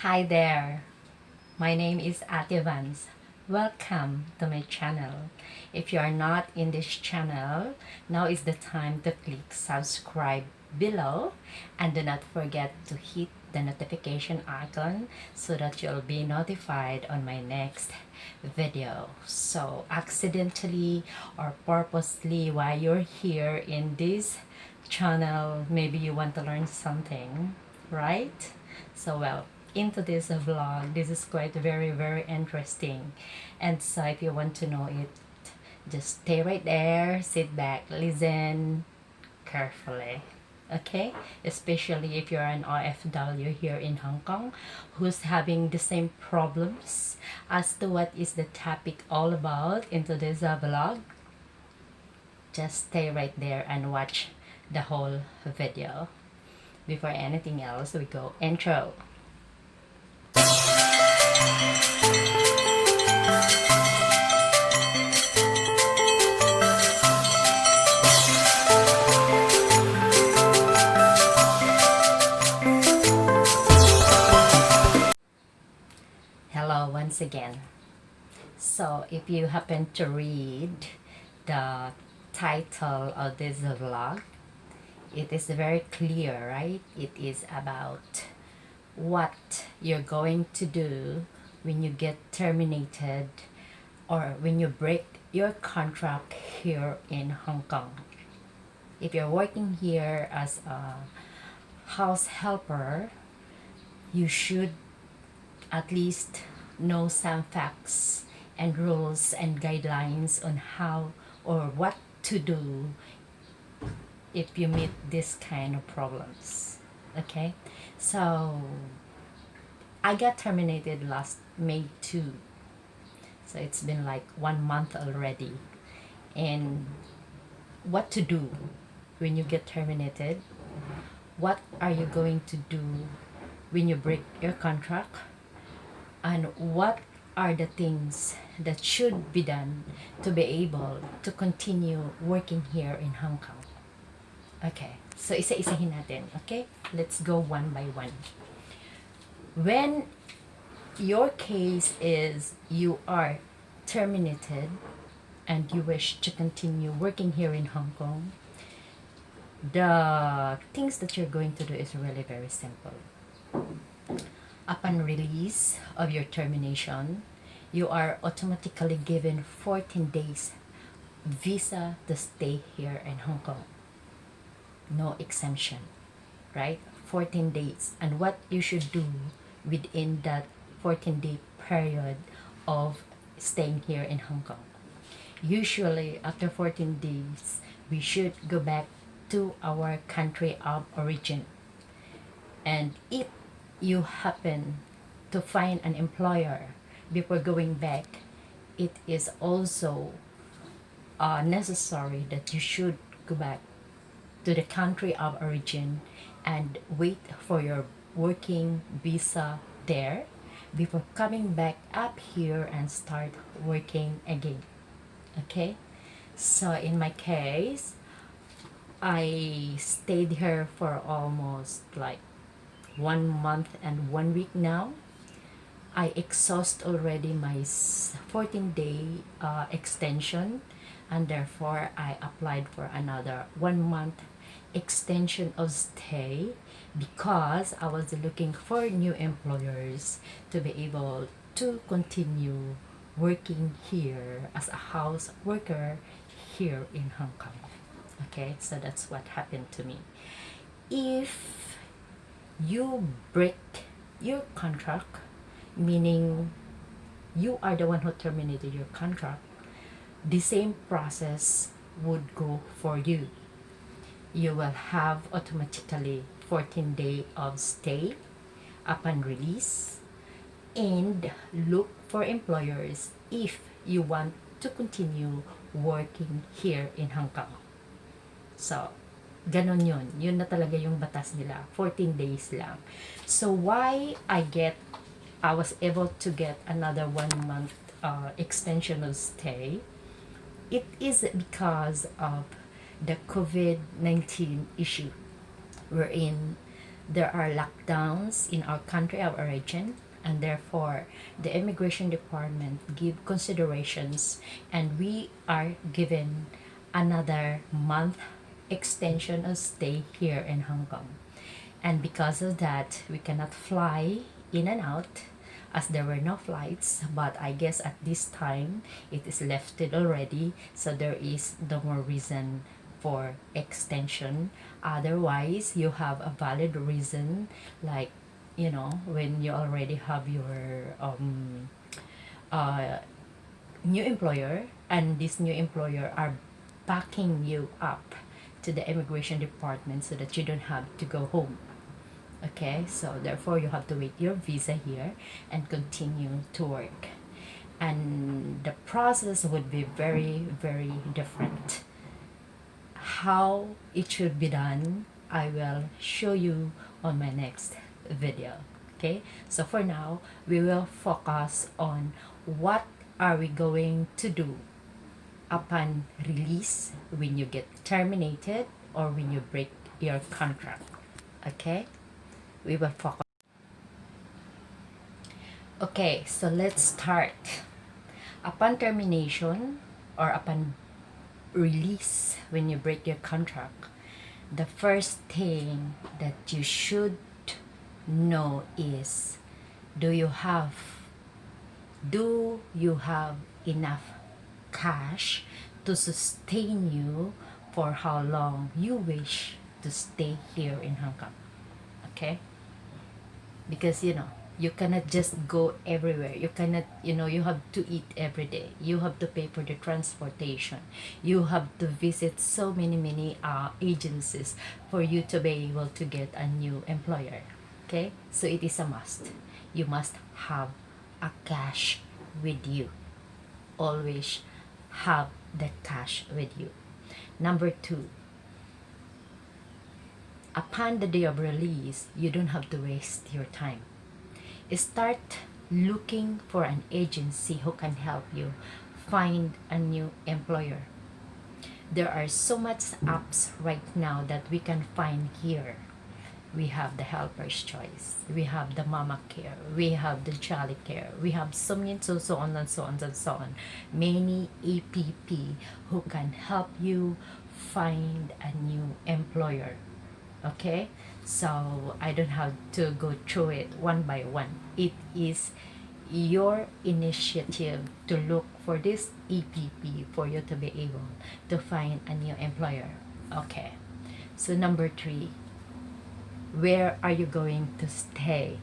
Hi there, my name is Ate Vance. Welcome to my channel. If you are not in this channel, now is the time to click subscribe below and do not forget to hit the notification icon so that you'll be notified on my next video. So accidentally or purposely while you're here in this channel, maybe you want to learn something, right? So well, into this vlog, this is quite very interesting, and so if you want to know it, just stay right there, sit back, listen carefully, okay? Especially if you're an OFW here in Hong Kong who's having the same problems as to what is the topic all about into this vlog. Just stay right there and watch the whole video. Before anything else, we go intro. Hello once again. So if you happen to read the title of this vlog, it is very clear, right? It is about what you're going to do when you get terminated or when you break your contract here in Hong Kong. If you're working here as a house helper, you should at least know some facts and rules and guidelines on how or what to do if you meet this kind of problems. Okay, so I got terminated last May 2, so it's been like 1 month already. And what to do when you get terminated, what are you going to do when you break your contract, and what are the things that should be done to be able to continue working here in Hong Kong. Okay, so isa-isahin natin, okay? Let's go one by one. When your case is you are terminated and you wish to continue working here in Hong Kong, the things that you're going to do is really very simple. Upon release of your termination, you are automatically given 14 days visa to stay here in Hong Kong. No exemption, right? 14 days. And what you should do within that 14-day period of staying here in Hong Kong. Usually, after 14 days, we should go back to our country of origin. And if you happen to find an employer before going back, it is also necessary that you should go back to the country of origin and wait for your working visa there before coming back up here and start working again. Okay, so in my case, I stayed here for almost like 1 month and 1 week now. I exhaust already my 14-day extension, and therefore I applied for another 1 month extension of stay because I was looking for new employers to be able to continue working here as a house worker here in Hong Kong. Okay, so that's what happened to me. If you break your contract, meaning you are the one who terminated your contract, the same process would go for you. You will have automatically 14 days of stay upon release, and look for employers if you want to continue working here in Hong Kong. So, ganon yun. Yun na talaga yung batas nila. 14 days lang. So, why I was able to get another 1 month extension of stay, it is because of the COVID-19 issue, wherein there are lockdowns in our country of origin, and therefore the immigration department give considerations, and we are given another month extension of stay here in Hong Kong. And because of that, we cannot fly in and out as there were no flights. But I guess at this time it is lifted already, so there is no more reason for extension. Otherwise, you have a valid reason, like, when you already have your uh, new employer, and this new employer are backing you up to the immigration department so that you don't have to go home. Okay, so therefore you have to wait your visa here and continue to work, and the process would be very, very different. How it should be done, I will show you on my next video. Okay, so for now we will focus on what are we going to do upon release, when you get terminated or when you break your contract. Okay, we will focus. Okay, so let's start. Upon termination or upon release, when you break your contract, the first thing that you should know is, do you have enough cash to sustain you for how long you wish to stay here in Hong Kong? Okay, because you cannot just go everywhere. You cannot, you have to eat every day, you have to pay for the transportation, you have to visit so many agencies for you to be able to get a new employer. Okay, so it is a must. You must have a cash with you. Always have the cash with you. Number two, upon the day of release, you don't have to waste your time. Start looking for an agency who can help you find a new employer. There are so much apps right now that we can find here. We have the Helper's Choice, we have the Mama Care, we have the Jolly Care, we have so many, so on and so on and so on. Many app who can help you find a new employer. Okay, so I don't have to go through it one by one. It is your initiative to look for this app for you to be able to find a new employer. Okay, so number three, where are you going to stay?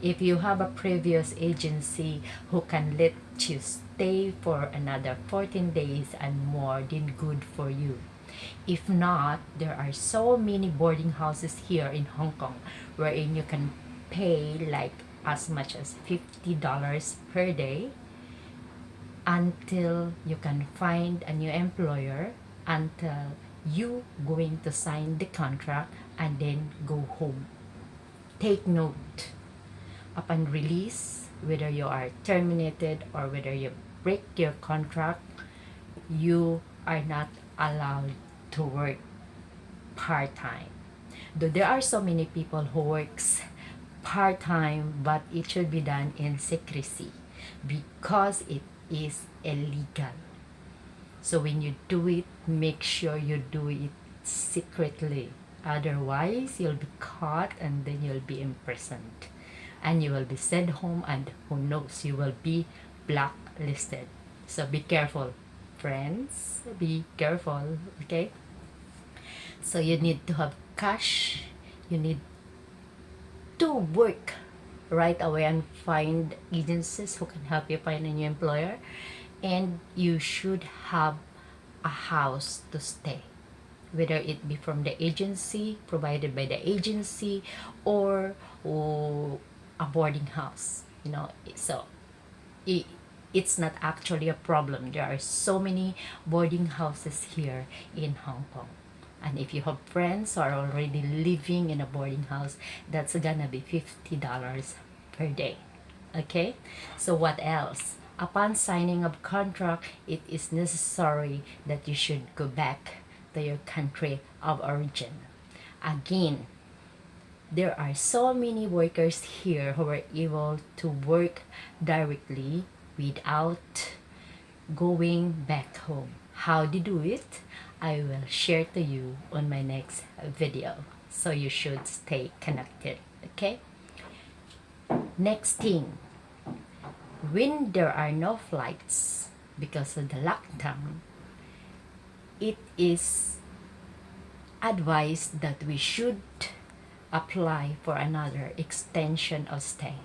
If you have a previous agency who can let you stay for another 14 days and more, then good for you. If not, there are so many boarding houses here in Hong Kong wherein you can pay like as much as $50 per day until you can find a new employer, until you going to sign the contract and then go home. Take note, upon release, whether you are terminated or whether you break your contract, you are not allowed to work part-time. Though there are so many people who works part-time, but it should be done in secrecy because it is illegal. So when you do it, make sure you do it secretly. Otherwise, you'll be caught and then you'll be imprisoned. And you will be sent home, and who knows, you will be blacklisted. So be careful, friends. Be careful, okay? So you need to have cash. You need to work right away and find agencies who can help you find a new employer. And you should have a house to stay, whether it be from the agency, provided by the agency, or a boarding house. So it's not actually a problem. There are so many boarding houses here in Hong Kong. And if you have friends who are already living in a boarding house, that's gonna be $50 per day. Okay, so what else? Upon signing of contract, it is necessary that you should go back to your country of origin. Again, there are so many workers here who are able to work directly without going back home. How they do it, I will share to you on my next video. So you should stay connected, okay? Next thing, when there are no flights because of the lockdown, it is advised that we should apply for another extension of stay.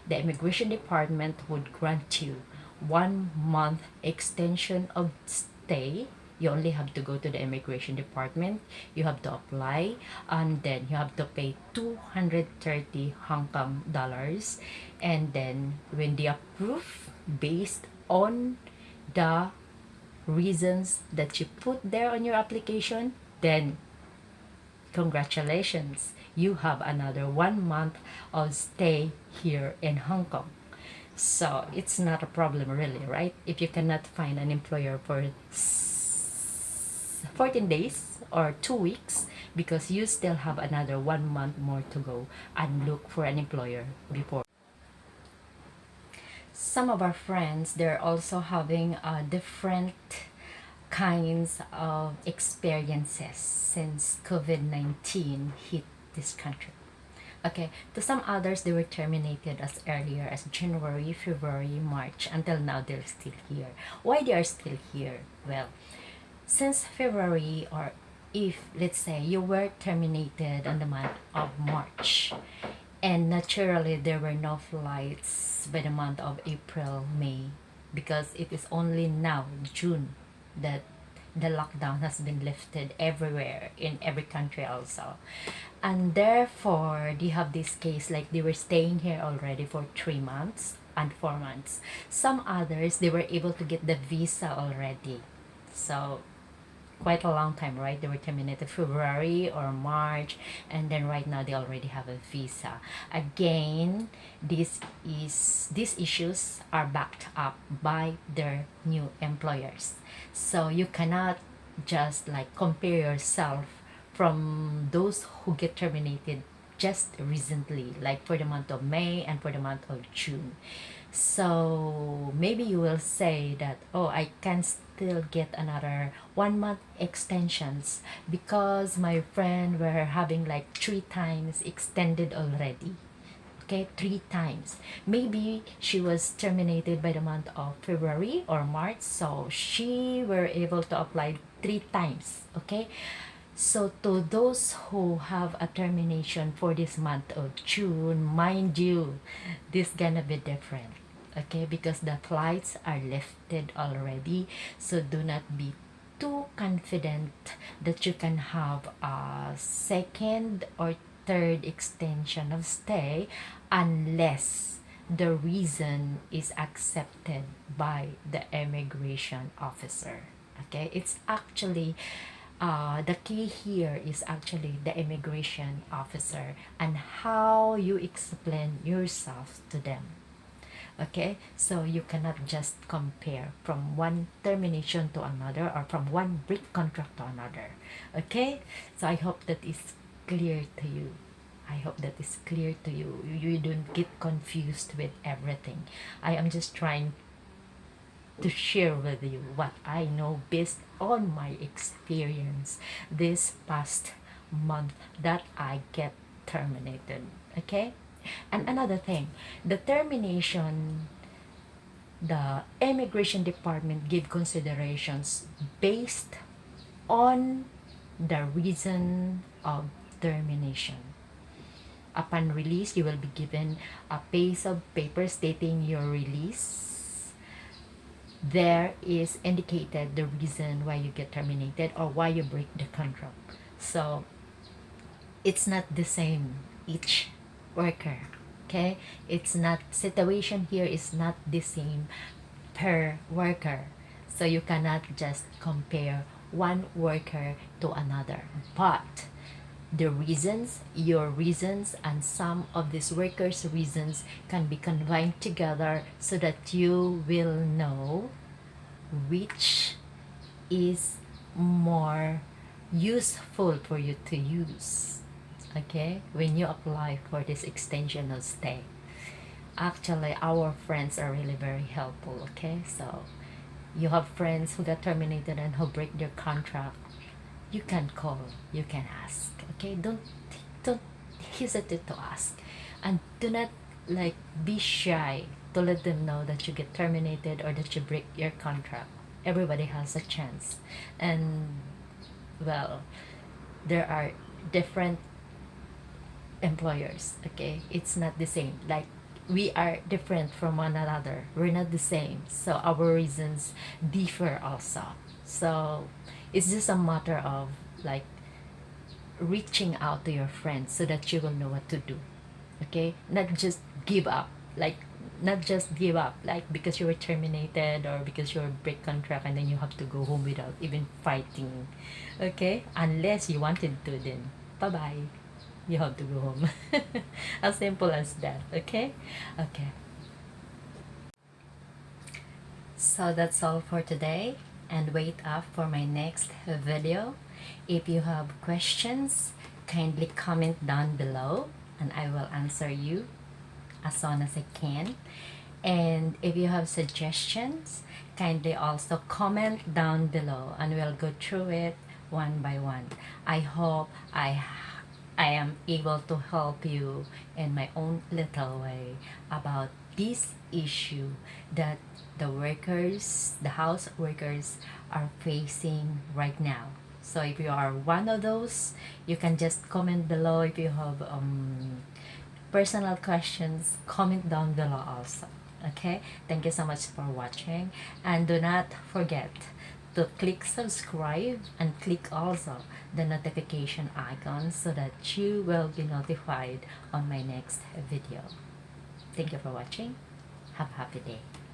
The immigration department would grant you 1 month extension of stay. You only have to go to the immigration department, you have to apply, and then you have to pay 230 Hong Kong dollars. And then when they approve based on the reasons that you put there on your application, then congratulations, you have another 1 month of stay here in Hong Kong. So it's not a problem really, right? If you cannot find an employer for 14 days or 2 weeks, because you still have another 1 month more to go and look for an employer before. Some of our friends, they're also having different kinds of experiences since COVID-19 hit this country. Okay, to some others, they were terminated as earlier as January, February, March. Until now, they're still here. Why they are still here? Well, since February, or if, let's say, you were terminated on the month of March, and naturally, there were no flights by the month of April, May, because it is only now, June, that the lockdown has been lifted everywhere, in every country also. And therefore, they have this case like they were staying here already for 3 months and 4 months. Some others, they were able to get the visa already. So quite a long time, right? They were terminated February or March, and then right now they already have a visa. Again, these issues are backed up by their new employers. So you cannot just like compare yourself from those who get terminated just recently, like for the month of May and for the month of June. So maybe you will say that, oh, I can still get another 1 month extensions because my friend were having like 3 times extended already. Okay, 3 times. Maybe she was terminated by the month of February or March, so she were able to apply 3 times. Okay, so to those who have a termination for this month of June, mind you, this gonna be different. Okay, because the flights are lifted already, so do not be too confident that you can have a second or third extension of stay unless the reason is accepted by the immigration officer. Okay, it's actually the key here is actually the immigration officer and how you explain yourself to them. Okay, so you cannot just compare from one termination to another or from one break contract to another. Okay, so I hope that is clear to you. I hope that is clear to you. You don't get confused with everything. I am just trying to share with you what I know based on my experience this past month that I get terminated. Okay, and another thing, the termination, the immigration department give considerations based on the reason of termination. Upon release, you will be given a piece of paper stating your release. There is indicated the reason why you get terminated or why you break the contract. So it's not the same each worker. Okay, it's not, situation here is not the same per worker, so you cannot just compare one worker to another. But the reasons, your reasons, and some of these workers' reasons can be combined together so that you will know which is more useful for you to use. okay, when you apply for this extension of stay. Actually, our friends are really very helpful, okay? So you have friends who got terminated and who break their contract, you can call, you can ask, okay? Don't hesitate to ask, and do not like be shy to let them know that you get terminated or that you break your contract. Everybody has a chance, and well, there are different employers, okay? It's not the same. Like, we are different from one another, we're not the same, so our reasons differ also. So it's just a matter of like reaching out to your friends so that you will know what to do, okay? Not just give up, like not just give up like because you were terminated or because you're break contract and then you have to go home without even fighting, okay? Unless you wanted to, then bye bye, you have to go home. As simple as that, okay? Okay, so that's all for today, and wait up for my next video. If you have questions, kindly comment down below and I will answer you as soon as I can. And if you have suggestions, kindly also comment down below and we'll go through it one by one. I hope I am able to help you in my own little way about this issue that the workers, the house workers are facing right now. So if you are one of those, you can just comment below. If you have personal questions, comment down below also. Okay, thank you so much for watching, and do not forget to click subscribe and click also the notification icon so that you will be notified on my next video. Thank you for watching. Have a happy day.